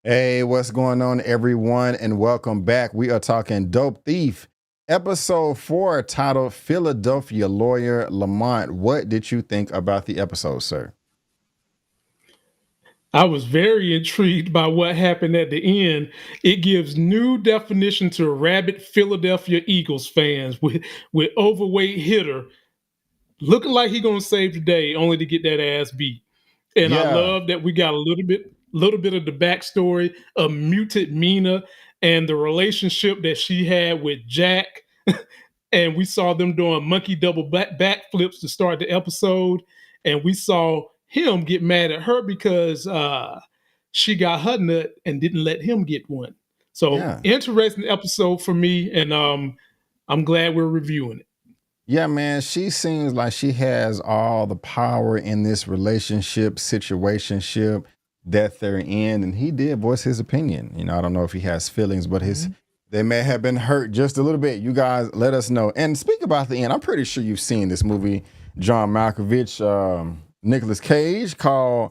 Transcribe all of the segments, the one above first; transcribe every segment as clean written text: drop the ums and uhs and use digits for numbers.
Hey, what's going on, everyone, and welcome back. We are talking Dope Thief, episode 4, titled Philadelphia Lawyer Lamont. What did you think about the episode, sir? I was very intrigued by what happened at the end. It gives new definition to rabid Philadelphia Eagles fans with overweight hitter looking like he gonna save the day, only to get that ass beat. And I Yeah, love that we got a little bit of the backstory of muted Mina and the relationship that she had with Jack. And we saw them doing monkey double backflips to start the episode. And we saw him get mad at her because she got her nut and didn't let him get one. So yeah. interesting episode for me, and I'm glad we're reviewing it. Yeah, man, she seems like she has all the power in this relationship, situationship that they're in. And he did voice his opinion. I don't know if he has feelings, but Mhm. they may have been hurt just a little bit. You guys let us know. And speak about the end. I'm pretty sure you've seen this movie, John Malkovich, Nicolas Cage, called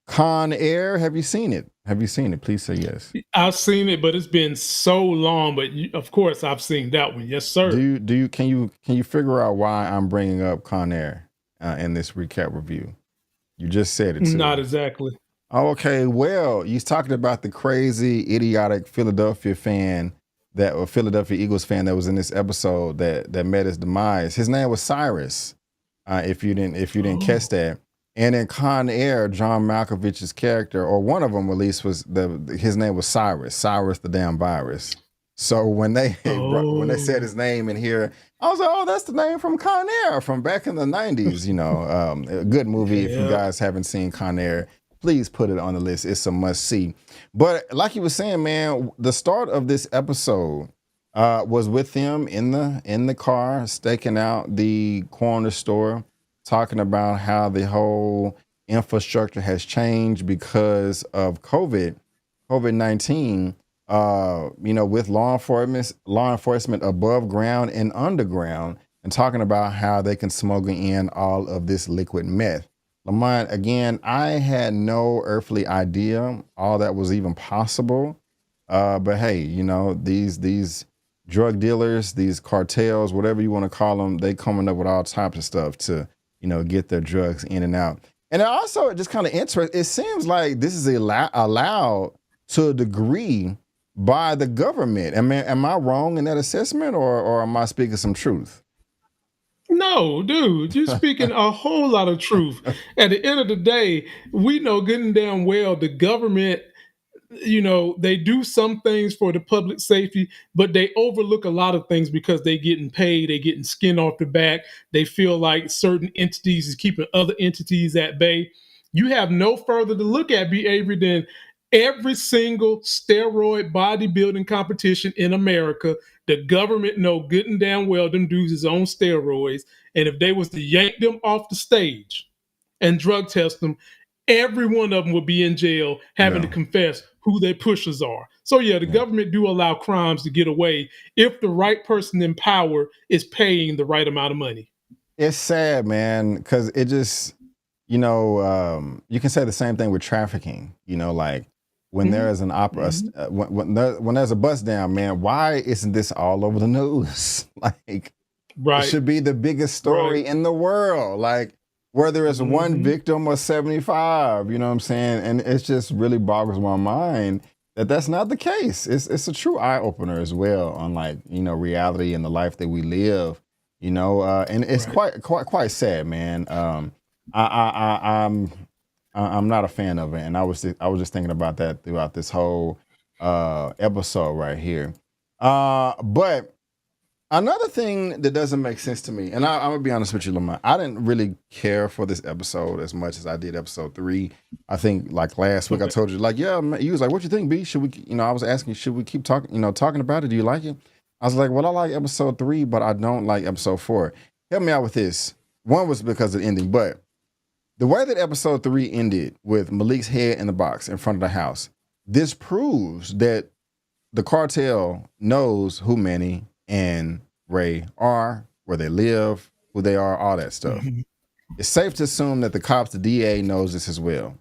Con Air. Have you seen it? Have you seen it? Please say yes. I've seen it, but it's been so long. But of course, I've seen that one. Yes, sir. Can you figure out why I'm bringing up Con Air in this recap review? You just said it Not too. exactly. Okay, well, he's talking about the crazy, idiotic Philadelphia fan or Philadelphia Eagles fan that was in this episode that met his demise. His name was Cyrus. If you didn't catch Oh, that. And in Con Air, John Malkovich's character, or one of them at least, his name was Cyrus. Cyrus the damn virus. So when they when they said oh, his name in here, I was like, oh, that's the name from Con Air from back in the 90s. A good movie. If you yeah. guys haven't seen Con Air, please put it on the list. It's a must see. But like you were saying, man, the start of this episode was with them in the car, staking out the corner store, talking about how the whole infrastructure has changed because of COVID-19. With law enforcement above ground and underground, and talking about how they can smuggle in all of this liquid meth. Lamont, again, I had no earthly idea all that was even possible. But hey, these drug dealers, these cartels, whatever you want to call them, they coming up with all types of stuff to, get their drugs in and out. And also, it just kind of interesting. It seems like this is allowed to a degree by the government. Am I wrong in that assessment, or am I speaking some truth? No, dude, you're speaking a whole lot of truth. At the end of the day, we know good and damn well the government, they do some things for the public safety, but they overlook a lot of things because they getting paid, they getting skin off the back. They feel like certain entities is keeping other entities at bay. You have no further to look at behavior than every single steroid bodybuilding competition in America. The government know good and damn well them dudes is on steroids, and if they was to yank them off the stage and drug test them, every one of them would be in jail having to Yeah. confess who their pushers are. So yeah, the Yeah. government do allow crimes to get away if the right person in power is paying the right amount of money. It's sad, man, because it just, you can say the same thing with trafficking. Like when there Mhm. is an opera, Mhm. when there's a bus down, man, why isn't this all over the news? Like, it Right, should be the biggest right. story in the world. Like, whether it's one Mhm. victim or 75, you know what I'm saying? And it just really boggles my mind that that's not the case. It's a true eye opener as well on, like, reality and the life that we live. And it's Right. quite sad, man. I'm not a fan of it, and I was just thinking about that throughout this whole episode right here. But another thing that doesn't make sense to me, and I'm gonna be honest with you, Lamont, I didn't really care for this episode as much as I did episode 3. I think, like, last week I Okay. told you, like, yeah, man, you was like, what you think, B? Should we, I was asking, should we keep talking about it? Do you like it? I was like, well, I like episode 3, but I don't like episode 4. Help me out with this. One was because of the ending, but the way that episode 3 ended with Malik's head in the box in front of the house, this proves that the cartel knows who Manny and Ray are, where they live, who they are, all that stuff. Mhm. It's safe to assume that the DA knows this as well.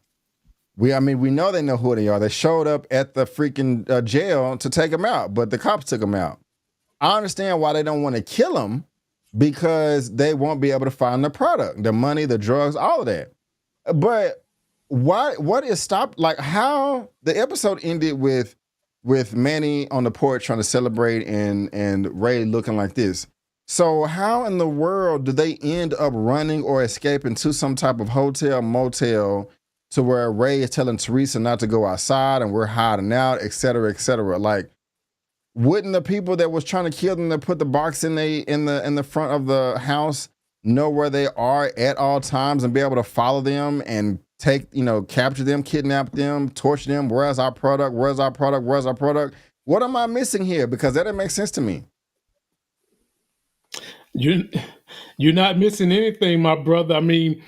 I mean, we know they know who they are. They showed up at the freaking jail to take him out, but the cops took him out. I understand why they don't want to kill him because they won't be able to find the product, the money, the drugs, all of that. But why? What is stopped? Like how the episode ended with Manny on the porch trying to celebrate and Ray looking like this. So how in the world do they end up running or escaping to some type of hotel motel to where Ray is telling Teresa not to go outside and we're hiding out, et cetera, et cetera? Like, wouldn't the people that was trying to kill them that put the box in the front of the house know where they are at all times and be able to follow them and take, capture them, kidnap them, torture them? Where's our product? Where's our product? Where's our product? What am I missing here? Because that didn't make sense to me. You're not missing anything, my brother. I mean,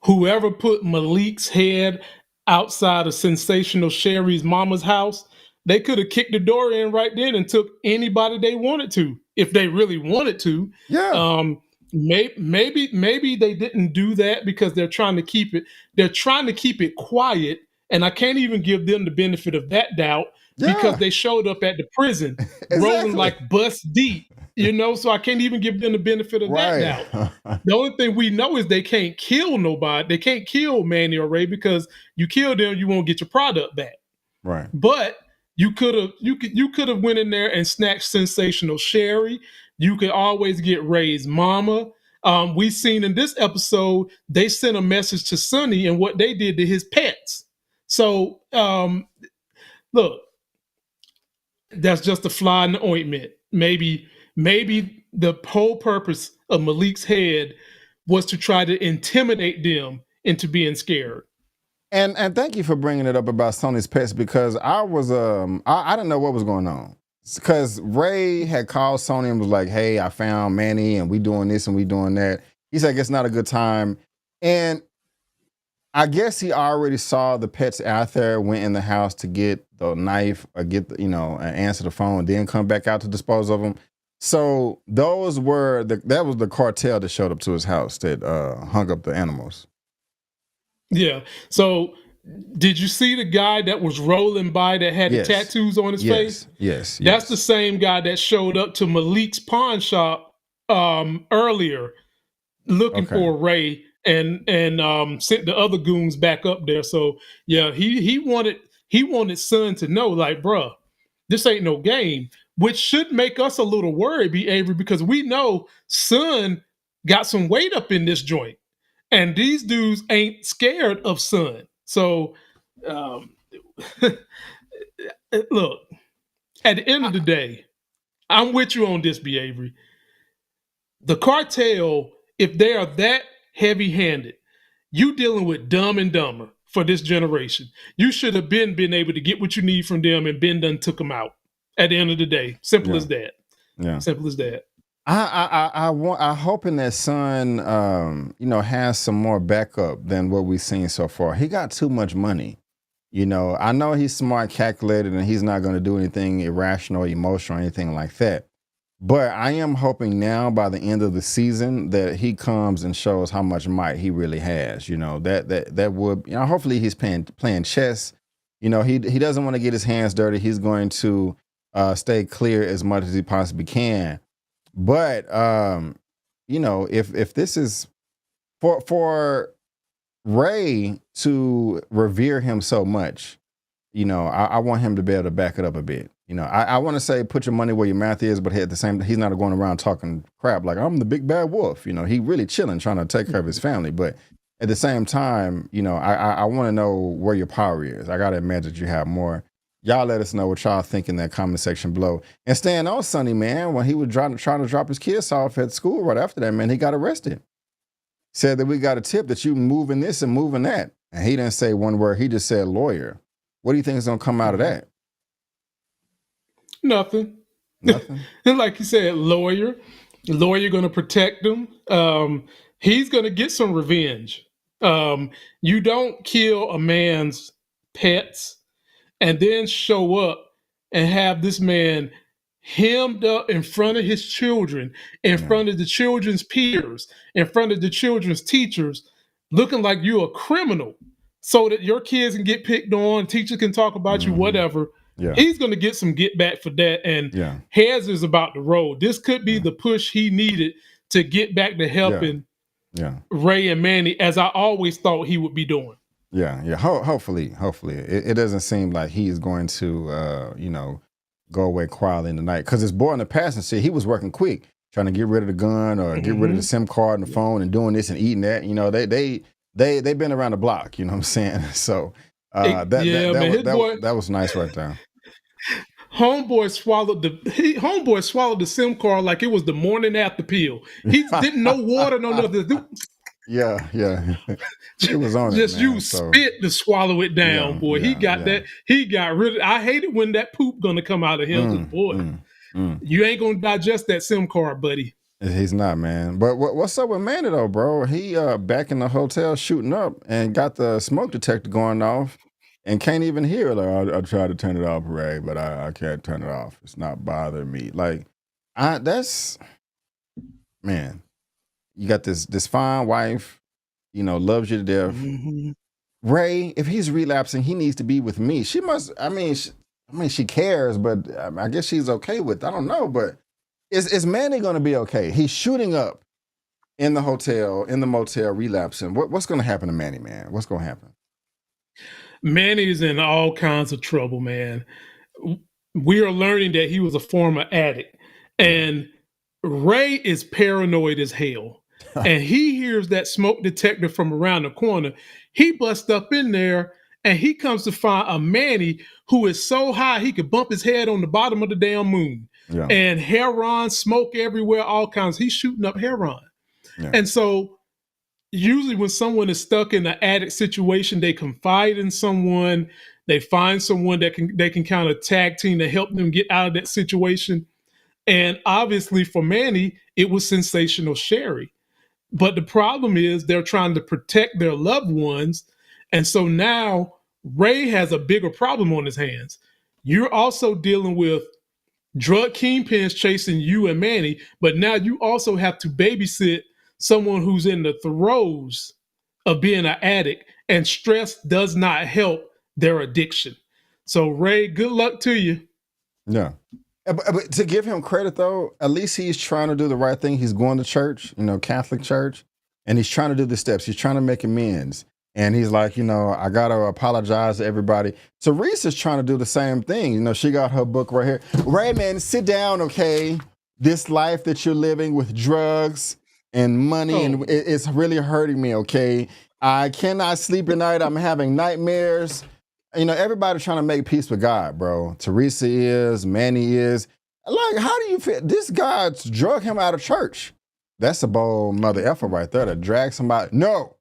whoever put Malik's head outside of Sensational Sherry's mama's house, they could have kicked the door in right then and took anybody they wanted to, if they really wanted to. Yeah. Maybe they didn't do that because they're trying to keep it. They're trying to keep it quiet, and I can't even give them the benefit of that doubt because Yeah. they showed up at the prison rolling Exactly. like bust deep. So I can't even give them the benefit of that doubt. Right. The only thing we know is they can't kill nobody. They can't kill Manny or Ray because you kill them, you won't get your product back. Right. But you could have went in there and snatched Sensational Sherry. You could always get Ray's mama. We seen in this episode they sent a message to Sonny and what they did to his pets. So look, that's just a fly in the ointment. Maybe the whole purpose of Malik's head was to try to intimidate them into being scared. And thank you for bringing it up about Sony's pets because I was I didn't know what was going on because Ray had called Sony and was like, "Hey, I found Manny and we doing this and we doing that." He said, "It's not a good time," and I guess he already saw the pets out there, went in the house to get the knife or get answer the phone, then come back out to dispose of them. So those were that was the cartel that showed up to his house that hung up the animals. Yeah. So did you see the guy that was rolling by that had Yes. the tattoos on his face? Yes. That's the same guy that showed up to Malik's pawn shop earlier looking for Ray and sent the other goons back up there. So yeah, he wanted Son to know, like, bruh, this ain't no game, which should make us a little worried, B. Avery, because we know Son got some weight up in this joint. And these dudes ain't scared of Son. So, look, at the end of the day, I'm with you on this, B. Avery. The cartel, if they are that heavy-handed, you dealing with Dumb and Dumber for this generation. You should have been able to get what you need from them and been done took them out. At the end of the day, simple as that. Yeah, simple as that. I hoping that Son has some more backup than what we've seen so far. He got too much money. I know he's smart, calculated, and he's not going to do anything irrational, emotional, or anything like that. But I am hoping now by the end of the season that he comes and shows how much might he really has. That would hopefully he's playing chess. He doesn't want to get his hands dirty. He's going to stay clear as much as he possibly can. But if this is for Ray to revere him so much, I want him to be able to back it up a bit. I want to say put your money where your mouth is, but at the same time, he's not going around talking crap like I'm the big bad wolf. He really chilling, trying to take care of his family. But at the same time, I want to know where your power is. I got to imagine that you have more. Y'all let us know what y'all think in that comment section below. And staying on Sonny, man, when he was trying to drop his kids off at school right after that, man, he got arrested. Said that we got a tip that you moving this and moving that. And he didn't say one word. He just said lawyer. What do you think is going to come out of that? Nothing. Like you said, lawyer going to protect him. He's going to get some revenge. You don't kill a man's pets and then show up and have this man hemmed up in front of his children, in front of the children's peers, in front of the children's teachers, looking like you're a criminal. so that your kids can get picked on, teachers can talk about you, whatever. Yeah. He's going to get some get back for that. And Yeah. Hez is about to roll. This could be the push he needed to get back to helping Yeah. Ray and Manny, as I always thought he would be doing. Yeah. Yeah. Hopefully. It doesn't seem like he is going to, go away quietly in the night. Because his boy in the passenger seat, he was working quick, trying to get rid of the gun or get rid of the SIM card and the phone and doing this and eating that. You know, they've been around the block. You know what I'm saying? So that was nice right there. Homeboy swallowed the SIM card like it was the morning after pill. He didn't know water, no nothing. Yeah. It was on just it, man. Use spit to swallow it down, boy. He got that. He got rid of. I hated when that poop gonna come out of him. Boy, you ain't gonna digest that SIM card, buddy. He's not, man. But what's up with Manny though, bro? He back in the hotel shooting up and got the smoke detector going off and can't even hear. Like I tried to turn it off, Ray, but I can't turn it off. It's not bothering me. Like that's man. You got this fine wife, loves you to death. Ray, if he's relapsing, he needs to be with me. She must. She cares, but I guess she's okay with. I don't know, but is Manny going to be okay? He's shooting up in the motel, relapsing. What's going to happen to Manny, man? What's going to happen? Manny's in all kinds of trouble, man. We are learning that he was a former addict, and Ray is paranoid as hell. And he hears that smoke detector from around the corner. He busts up in there and he comes to find a Manny who is so high he could bump his head on the bottom of the damn moon. Yeah. And heroin, smoke everywhere, all kinds. He's shooting up heroin. Yeah. And so usually when someone is stuck in an addict situation, they confide in someone, they find someone that they can kind of tag team to help them get out of that situation. And obviously for Manny, it was sensational Sherry. But the problem is they're trying to protect their loved ones. And so now Ray has a bigger problem on his hands. You're also dealing with drug kingpins chasing you and Manny, but now you also have to babysit someone who's in the throes of being an addict, and stress does not help their addiction. So Ray, good luck to you. Yeah. But to give him credit, though, at least he's trying to do the right thing. He's going to church, Catholic church, and he's trying to do the steps. He's trying to make amends. And he's like, I got to apologize to everybody. Teresa's trying to do the same thing. She got her book right here. Ray, man, sit down, okay? This life that you're living with drugs and money, and it's really hurting me, okay? I cannot sleep at night. I'm having nightmares. Everybody trying to make peace with God, bro. Teresa is, Manny is. Like, how do you feel? This God drug him out of church. That's a bold mother effer right there to drag somebody. No,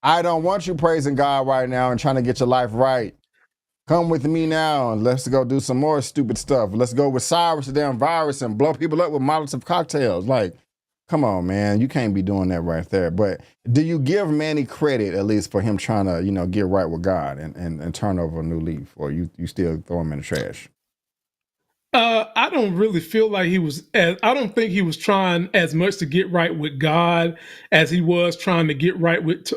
I don't want you praising God right now and trying to get your life right. Come with me now and let's go do some more stupid stuff. Let's go with Cyrus, the damn virus, and blow people up with Molotov cocktails. Like, come on, man. You can't be doing that right there. But do you give Manny credit, at least, for him trying to, get right with God and turn over a new leaf? Or you still throw him in the trash? I don't really feel like I don't think he was trying as much to get right with God as he was trying to get right with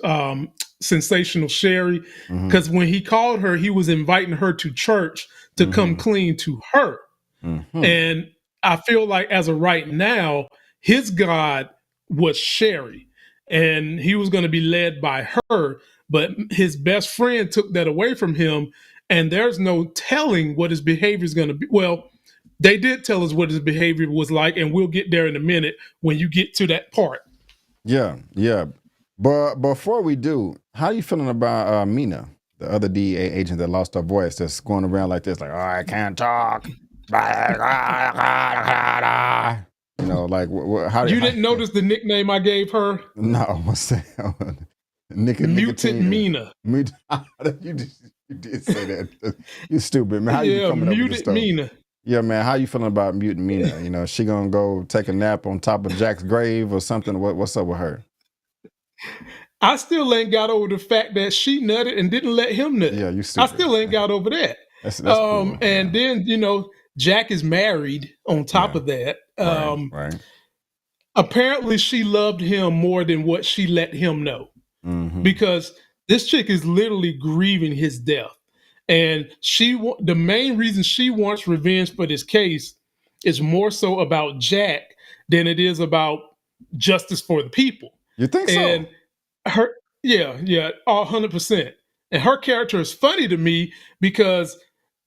sensational Sherry. Because when he called her, he was inviting her to church to come clean to her. And I feel like as of right now, his God was Sherry, and he was going to be led by her. But his best friend took that away from him, and there's no telling what his behavior is going to be. Well, they did tell us what his behavior was like, and we'll get there in a minute when you get to that part. Yeah. But before we do, how are you feeling about Mina, the other DEA agent that lost her voice, that's going around like this, like, oh, I can't talk. How you didn't notice the nickname I gave her? No, what's that? Mutant Mina. You did say that. You stupid, man. How you coming up with this stuff? Mina. Yeah, man. How you feeling about Mutant Mina? She gonna go take a nap on top of Jack's grave or something? What's up with her? I still ain't got over the fact that she nutted and didn't let him nut. Yeah, you stupid. I still ain't got over that. That's cool, and then Jack is married on top of that. Right. Apparently she loved him more than what she let him know. Because This chick is literally grieving his death, and the main reason she wants revenge for this case is more so about Jack than it is about justice for the people. You think And so? her, yeah, 100%. And her character is funny to me because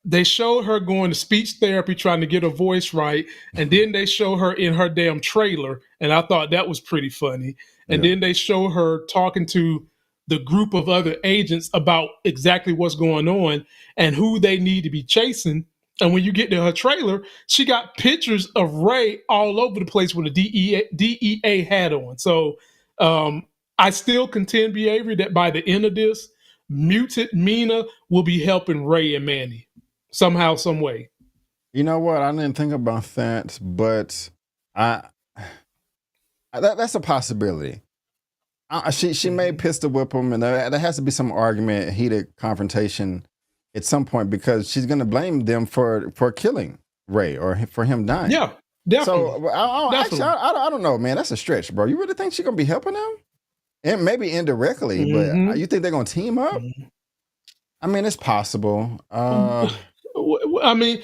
they showed her going to speech therapy trying to get her voice right, and then they show her in her damn trailer, and I thought that was pretty funny. And Yeah. then they show her talking to the group of other agents about exactly what's going on and who they need to be chasing. And when you get to her trailer, she got pictures of Ray all over the place with a DEA hat on. So I still contend, B. Avery, that by the end of this, muted Mina will be helping Ray and Manny somehow, some way. You know what? I didn't think about that, but I that's a possibility. She may Mhm. pistol whip him, and there has to be some argument, heated confrontation at some point because she's going to blame them for killing Ray or for him dying. Yeah, definitely. So actually, Definitely. I don't know, man. That's a stretch, bro. You really think she's going to be helping them? And maybe indirectly, but Mhm. you think they're going to team up? Mhm. I mean, it's possible. I mean,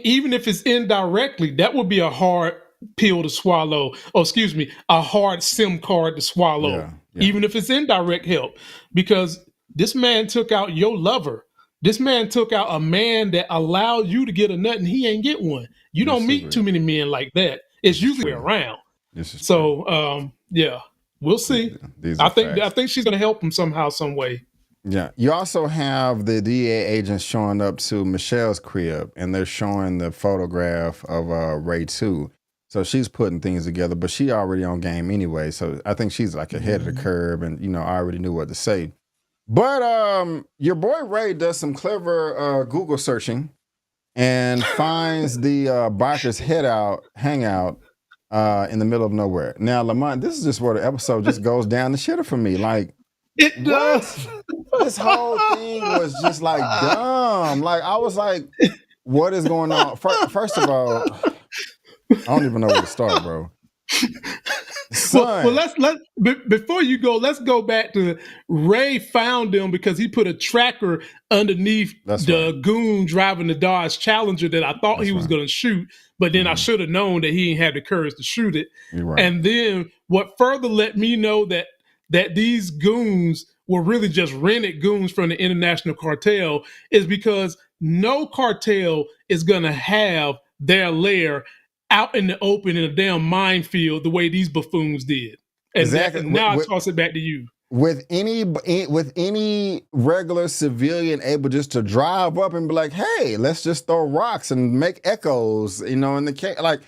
even if it's indirectly, that would be a hard pill to swallow. Oh, excuse me, a hard SIM card to swallow. Yeah, yeah. Even if it's indirect help, because this man took out your lover. This man took out a man that allowed you to get a nut, and he ain't get one. You don't This is meet real. too many men like that. This It's is usually true. around. This is true. So, yeah, we'll see. These are I facts. think she's gonna help him somehow, some way. Yeah. You also have the DEA agents showing up to Michelle's crib, and they're showing the photograph of Ray too. So she's putting things together, but she already on game anyway. So I think she's like ahead of the curve, and I already knew what to say. But your boy Ray does some clever Google searching and finds the biker's hangout in the middle of nowhere. Now, Lamont, this is just where the episode just goes down the shitter for me. Like, It does. what? This whole thing was just like dumb. Like, I was like, what is going on? First of all, I don't even know where to start, bro. Son. Well, before you go, let's go back to Ray found them because he put a tracker underneath That's the right. goon driving the Dodge Challenger that I thought That's he was right. going to shoot, but then I should have known that he ain't had the courage to shoot it. You're right. And then what further let me know that these goons were really just rented goons from the international cartel is because no cartel is going to have their lair out in the open in a damn minefield the way these buffoons did. And Exactly. now I toss it back to you. With any regular civilian able just to drive up and be like, hey, let's just throw rocks and make echoes, in the case. Like,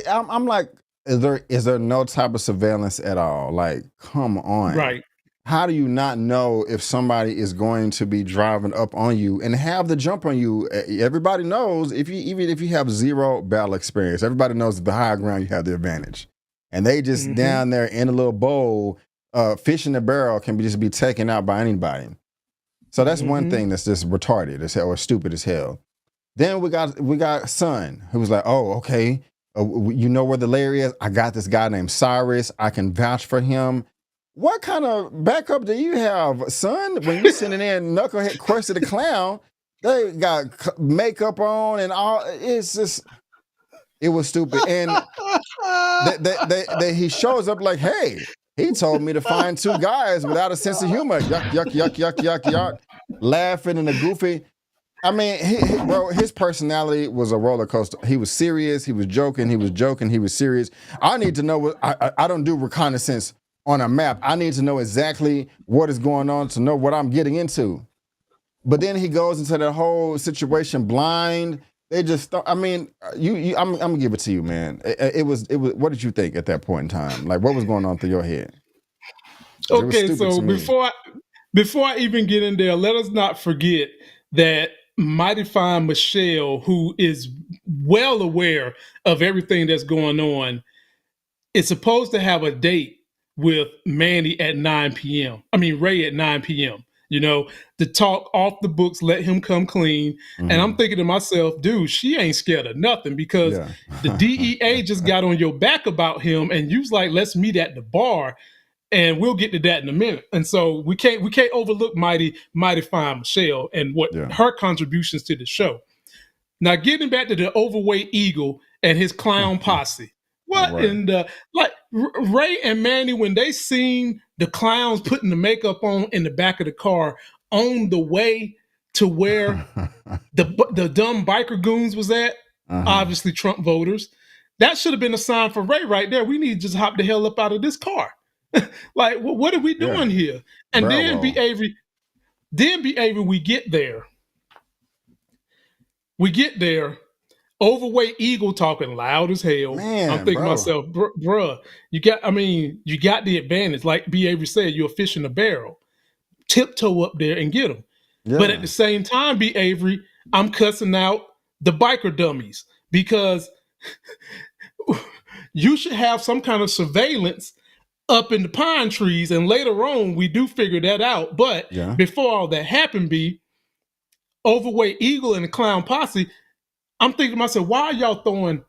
I'm like, is there no type of surveillance at all? Like, come on. Right. How do you not know if somebody is going to be driving up on you and have the jump on you? Everybody knows even if you have zero battle experience, everybody knows that the higher ground you have the advantage. And they just down there in a little bowl, fish in the barrel can just be taken out by anybody. So that's one thing that's just retarded as hell or stupid as hell. Then we got Son, who was like, oh, okay, you know where the lair is? I got this guy named Cyrus. I can vouch for him. What kind of backup do you have, son? When you sitting there, knucklehead, Krusty the Clown, they got makeup on and all. It's just, it was stupid. And he shows up like, hey, he told me to find two guys without a sense of humor. Yuck, yuck, yuck, yuck, yuck, yuck. Laughing and a goofy. I mean, bro, his personality was a roller coaster. He was serious. He was joking. He was joking. He was serious. I need to know what I don't do reconnaissance on a map. I need to know exactly what is going on to know what I'm getting into. But then he goes into that whole situation blind. They just, I'm gonna give it to you, man. It was. What did you think at that point in time? Like, what was going on through your head? Okay, so before I even get in there, let us not forget that Mighty Fine Michelle, who is well aware of everything that's going on, is supposed to have a date with Manny at 9 p.m. I mean, Ray at 9 p.m. To talk off the books, let him come clean. And I'm thinking to myself, dude, she ain't scared of nothing because the DEA just got on your back about him and you was like, let's meet at the bar. And we'll get to that in a minute. And so we can't overlook Mighty Fine Michelle and what her contributions to the show. Now, getting back to the overweight eagle and his clown posse. What in the like Ray and Manny, when they seen the clowns putting the makeup on in the back of the car on the way to where the dumb biker goons was at, obviously Trump voters, that should have been a sign for Ray right there. We need to just hop the hell up out of this car. Like, what are we doing here? And then B. Avery, we get there. Overweight eagle talking loud as hell. Man, I'm thinking to myself, bruh, you got the advantage. Like B. Avery said, you're a fish in a barrel. Tiptoe up there and get them. Yeah. But at the same time, B. Avery, I'm cussing out the biker dummies because you should have some kind of surveillance up in the pine trees. And later on, we do figure that out. But before all that happened, B, overweight eagle and the clown posse, I'm thinking to myself, why are y'all throwing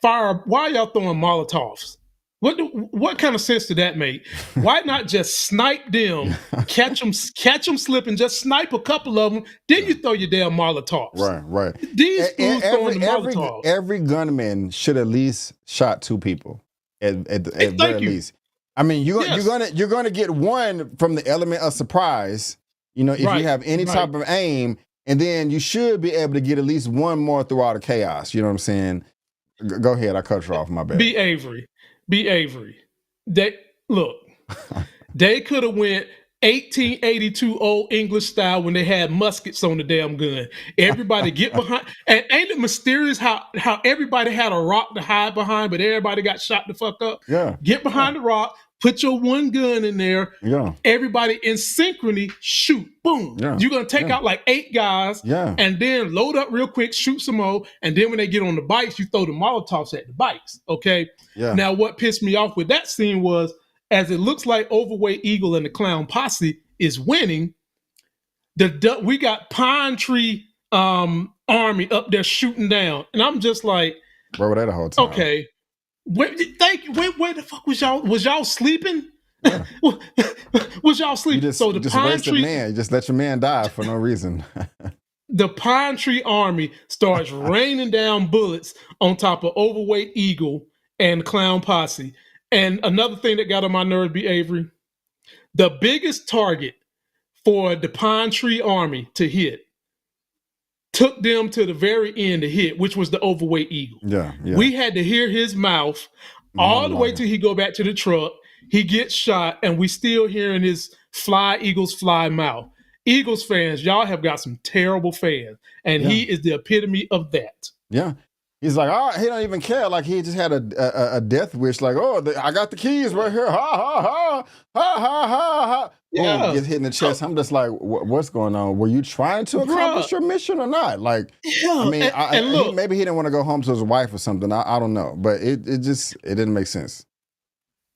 fire? Why are y'all throwing Molotovs? What kind of sense did that make? Why not just snipe them, catch them slipping, just snipe a couple of them, then you throw your damn Molotovs. Right. These fools throwing the Molotovs. Every gunman should at least shot 2 people at very least. I mean, you're gonna get one from the element of surprise. You know, if you have any type of aim, and then you should be able to get at least one more through all the chaos. You know what I'm saying? Go ahead. I cut you off. My bad. B. Avery. They could have went 1882 old English style when they had muskets on the damn gun. Everybody get behind. And ain't it mysterious how everybody had a rock to hide behind, but everybody got shot the fuck up? Yeah. Get behind the rock. Put your one gun in there. Yeah. Everybody in synchrony, shoot. Boom. Yeah. You're going to take out like 8 guys and then load up real quick, shoot some more. And then when they get on the bikes, you throw the Molotovs at the bikes. Okay. Yeah. Now, what pissed me off with that scene was, as it looks like overweight eagle and the clown posse is winning, we got Pine Tree Army up there shooting down. And I'm just like, where were they the whole time? Okay. Where the fuck was y'all? Was y'all sleeping? Yeah. Was y'all sleeping? You just let your man die for no reason. The Pine Tree Army starts raining down bullets on top of overweight eagle and clown posse. And another thing that got on my nerves, B. Avery, the biggest target for the Pine Tree Army to hit took them to the very end to hit, which was the overweight eagle. Yeah. We had to hear his mouth all the way till he go back to the truck. He gets shot, and we still hearing his fly, Eagles fly mouth. Eagles fans, y'all have got some terrible fans, and he is the epitome of that. Yeah. He's like, he don't even care. Like, he just had a death wish. Like, I got the keys right here. Ha, ha, ha, ha, ha, ha, ha. Yeah. Boom, gets hit in the chest. I'm just like, what's going on? Were you trying to accomplish your mission or not? Like, I mean, maybe he didn't want to go home to his wife or something. I don't know. But it didn't make sense.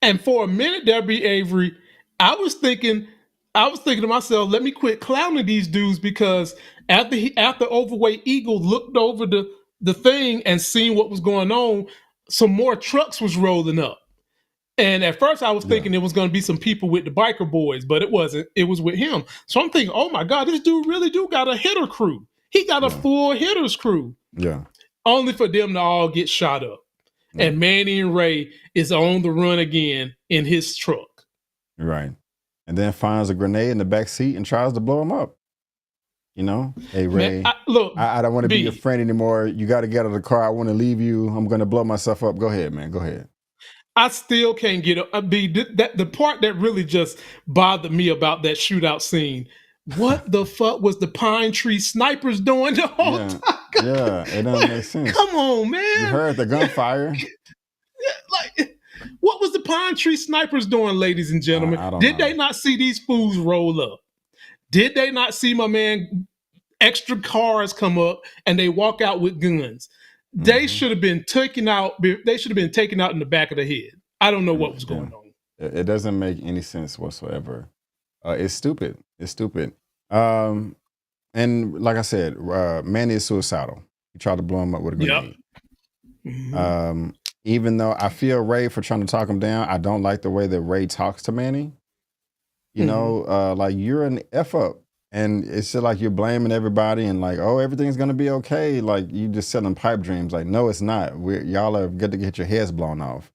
And for a minute there, B. Avery, I was thinking to myself, let me quit clowning these dudes, because after overweight eagle looked over the thing and seen what was going on, some more trucks was rolling up. And at first I was thinking it was going to be some people with the biker boys, but it wasn't. It was with him. So I'm thinking, oh my God, this dude really do got a hitter crew. He got a full hitters crew. Yeah. Only for them to all get shot up. Yeah. And Manny and Ray is on the run again in his truck. Right. And then finds a grenade in the back seat and tries to blow him up. You know, hey, Ray, man, I don't want to be your friend anymore. You got to get out of the car. I want to leave you. I'm going to blow myself up. Go ahead, man. Go ahead. I still can't get it. The part that really just bothered me about that shootout scene. What the fuck was the Pine Tree snipers doing the whole time? Yeah, it doesn't make sense. Come on, man. You heard the gunfire. Like, what was the Pine Tree snipers doing, ladies and gentlemen? Did they not see these fools roll up? Did they not see my man extra cars come up and they walk out with guns? They should have been taken out. They should have been taken out in the back of the head. I don't know what was going on. It doesn't make any sense whatsoever. It's stupid. It's stupid. And like I said, Manny is suicidal. He tried to blow him up with a grenade. Yep. even though I feel Ray for trying to talk him down, I don't like the way that Ray talks to Manny. You know, like you're an F up. And it's just like you're blaming everybody and like, oh, everything's gonna be okay. Like you just selling pipe dreams. Like, no, it's not. Y'all are good to get your heads blown off.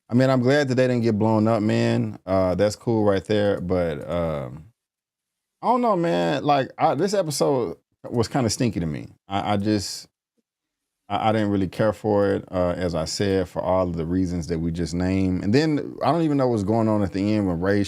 I mean, I'm glad that they didn't get blown up, man. That's cool right there. But I don't know, man. Like this episode was kind of stinky to me. I didn't really care for it, as I said, for all of the reasons that we just named. And then I don't even know what's going on at the end when Ray.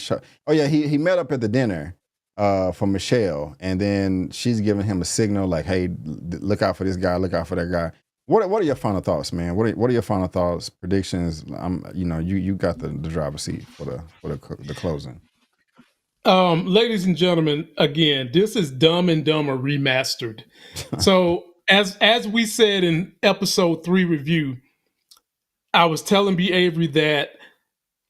Oh yeah, he met up at the dinner for Michelle, and then she's giving him a signal like, "Hey, look out for this guy, look out for that guy." What are your final thoughts, man? What are your final thoughts, predictions? You got the driver's seat for the closing. Ladies and gentlemen, again, this is Dumb and Dumber remastered. So as we said in episode 3 review, I was telling B. Avery that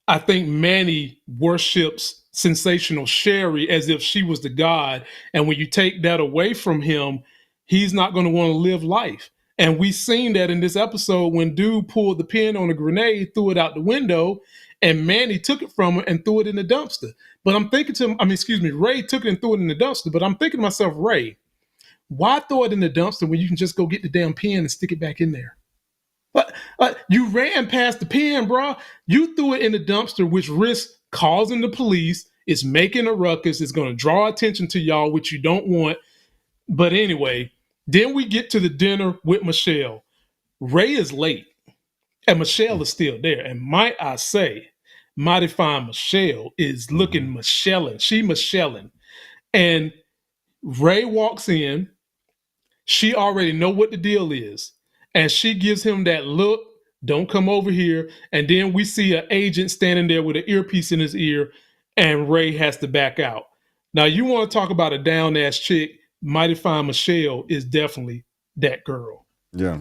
I think Manny worships sensational Sherry as if she was the god. And when you take that away from him, he's not going to want to live life. And we seen that in this episode when dude pulled the pin on a grenade, threw it out the window, and Manny took it from her and threw it in the dumpster. But I'm thinking to him, Ray took it and threw it in the dumpster. But I'm thinking to myself, Ray, why throw it in the dumpster when you can just go get the damn pin and stick it back in there? But you ran past the pen, bro. You threw it in the dumpster, which risks causing the police. It's making a ruckus. It's going to draw attention to y'all, which you don't want. But anyway, then we get to the dinner with Michelle. Ray is late, and Michelle is still there. And might I say, mighty fine Michelle is looking Michellein. She Michellein. And Ray walks in. She already know what the deal is. And she gives him that look, don't come over here. And then we see an agent standing there with an earpiece in his ear, and Ray has to back out. Now, you want to talk about a down-ass chick, mighty fine Michelle is definitely that girl. Yeah.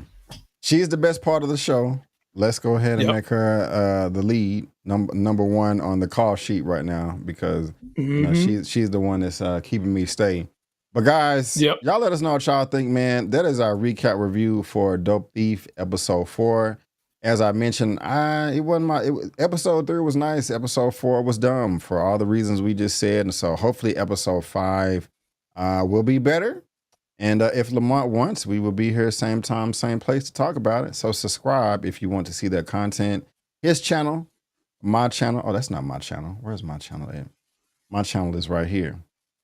She's the best part of the show. Let's go ahead and make her the lead, number one on the call sheet right now, because she's the one that's keeping me stay. But guys, y'all let us know what y'all think, man. That is our recap review for Dope Thief episode 4. As I mentioned, episode 3 was nice. Episode 4 was dumb for all the reasons we just said. And so hopefully episode 5 will be better. And if Lamont wants, we will be here same time, same place to talk about it. So subscribe if you want to see that content. His channel, my channel. Oh, that's not my channel. Where's my channel at? My channel is right here.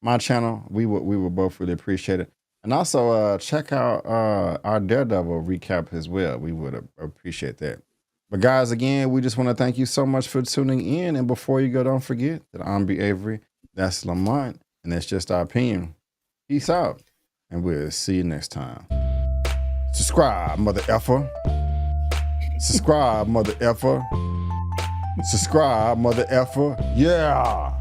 My channel, we will both really appreciate it. And also check out our Daredevil recap as well. We would appreciate that. But guys, again, we just want to thank you so much for tuning in. And before you go, don't forget that I'm B. Avery. That's Lamont. And that's just our opinion. Peace out. And we'll see you next time. Subscribe, mother effer. Subscribe, mother effer. Subscribe, mother effer. Yeah.